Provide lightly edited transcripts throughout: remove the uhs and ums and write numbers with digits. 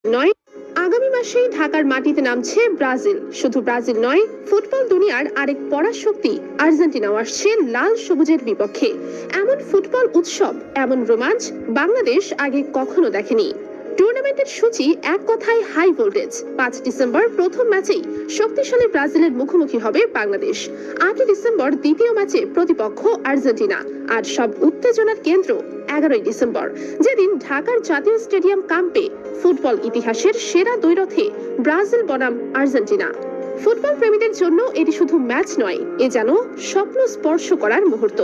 নয়, আগামী মাসেই ঢাকার মাটিতে নামছে ব্রাজিল। শুধু ব্রাজিল নয়, ফুটবল দুনিয়ার আরেক পরাশক্তি আর্জেন্টিনাও আসছে লাল সবুজের বিপক্ষে। এমন ফুটবল উৎসব, এমন রোমাঞ্চ বাংলাদেশ আগে কখনো দেখেনি। টুর্নামেন্টের সূচি এক কথায় হাই ভোল্টেজ। 5 ডিসেম্বর প্রথম ম্যাচেই শক্তিশালী ব্রাজিলের মুখোমুখি হবে বাংলাদেশ। 8 ডিসেম্বর দ্বিতীয় ম্যাচে প্রতিপক্ষ আর্জেন্টিনা। আর সব উত্তেজনার কেন্দ্র 11 ডিসেম্বর, যেদিন ঢাকার জাতীয় স্টেডিয়াম কাম্পে ফুটবল ইতিহাসের সেরা দ্বৈরথে ব্রাজিল বনাম আর্জেন্টিনা। ফুটবল প্রেমীদের জন্য এটি শুধু ম্যাচ নয়, এ যেন স্বপ্ন স্পর্শ করার মুহূর্ত।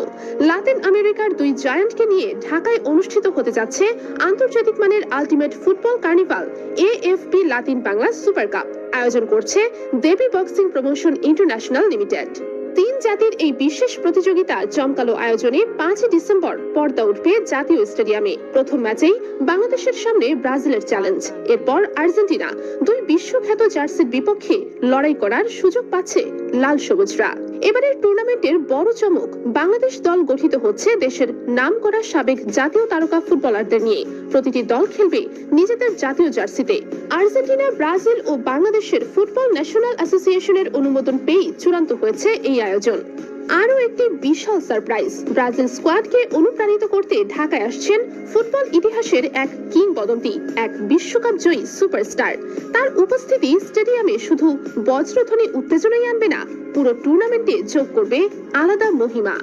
লাতিন আমেরিকার দুই জায়ান্টকে নিয়ে ঢাকায় অনুষ্ঠিত হতে যাচ্ছে আন্তর্জাতিক মানের ultimate football carnival AFP Latin Bangla super cup. আয়োজন করছে দেবী বক্সিং প্রমোশন ইন্টারন্যাশনাল লিমিটেড। 3 জাতির এই বিশেষ প্রতিযোগিতা জমকালো আয়োজনে 5 ডিসেম্বর পর্দা উঠবে জাতীয় স্টেডিয়ামে। প্রথম ম্যাচেই বাংলাদেশের সামনে ব্রাজিলের চ্যালেঞ্জ। এরপর আর্জেন্টিনা। দুই বিশ্বখ্যাত জার্সির বিপক্ষে লড়াই করার সুযোগ পাচ্ছে লাল সবুজরা। এবারের টুর্নামেন্টের বড় চমক, বাংলাদেশ দল গঠিত হচ্ছে দেশের নামকরা সাবেক জাতীয় তারকা ফুটবলারদের নিয়ে। প্রতিটি দল খেলবে নিজেদের জাতীয় জার্সিতে। আর্জেন্টিনা, ব্রাজিল ও বাংলাদেশের ফুটবল ন্যাশনাল অ্যাসোসিয়েশনের অনুমোদন পেয়ে চূড়ান্ত হয়েছে এই আয়োজন। আরও একটি বিশাল সারপ্রাইজ, ব্রাজিল স্কোয়াডকে অনুপ্রাণিত করতে ঢাকায় আসছেন ফুটবল ইতিহাসের এক কিংবদন্তি, এক বিশ্বকাপ জয়ী সুপারস্টার। তার উপস্থিতি স্টেডিয়ামে শুধু বজ্রধ্বনি উত্তেজনাই আনবে না, পুরো টুর্নামেন্টে যোগ করবে আলাদা মহিমা।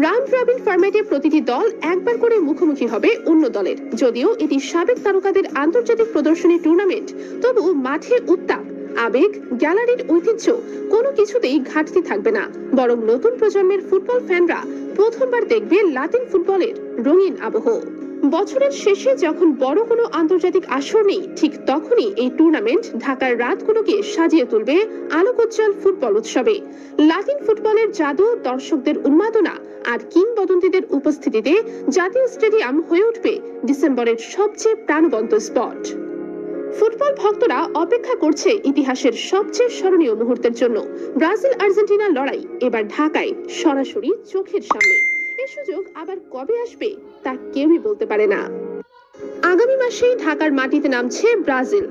রাউন্ড রবিন ফরম্যাটে প্রতিটি দল একবার করে মুখোমুখি হবে অন্য দলের। যদিও এটি সাবেক তারকাদের আন্তর্জাতিক প্রদর্শনী টুর্নামেন্ট, তবু মাঠে উত্তাপ, আবেগ, গ্যালারির ঐতিহ্য কোনো কিছুতেই ঘাটতি থাকবে না। বরং নতুন প্রজন্মের ফুটবল ফ্যানরা প্রথমবার দেখবে লাতিন ফুটবলের রঙিন আবহ। বছরের শেষে যখন বড় কোনো আন্তর্জাতিক আসর নেই, ঠিক তখনই এই টুর্নামেন্ট ঢাকার রাতগুলোকে সাজিয়ে তুলবে আলোকোজ্জ্বল ফুটবল উৎসবে। লাতিন ফুটবলের জাদু, দর্শকদের উন্মাদনা আর কিংবদন্তিদের উপস্থিতিতে জাতীয় স্টেডিয়াম হয়ে উঠবে ডিসেম্বরের সবচেয়ে প্রাণবন্ত স্পট। ফুটবল ভক্তরা অপেক্ষা করছে ইতিহাসের সবচেয়ে স্মরণীয় মুহূর্তের জন্য। ব্রাজিল আর্জেন্টিনা লড়াই এবার ঢাকায়, সরাসরি চোখের সামনে। এই সুযোগ আবার কবে আসবে তা কেউই বলতে পারে না। আগামী মাসেই ঢাকার মাটিতে নামছে ব্রাজিল।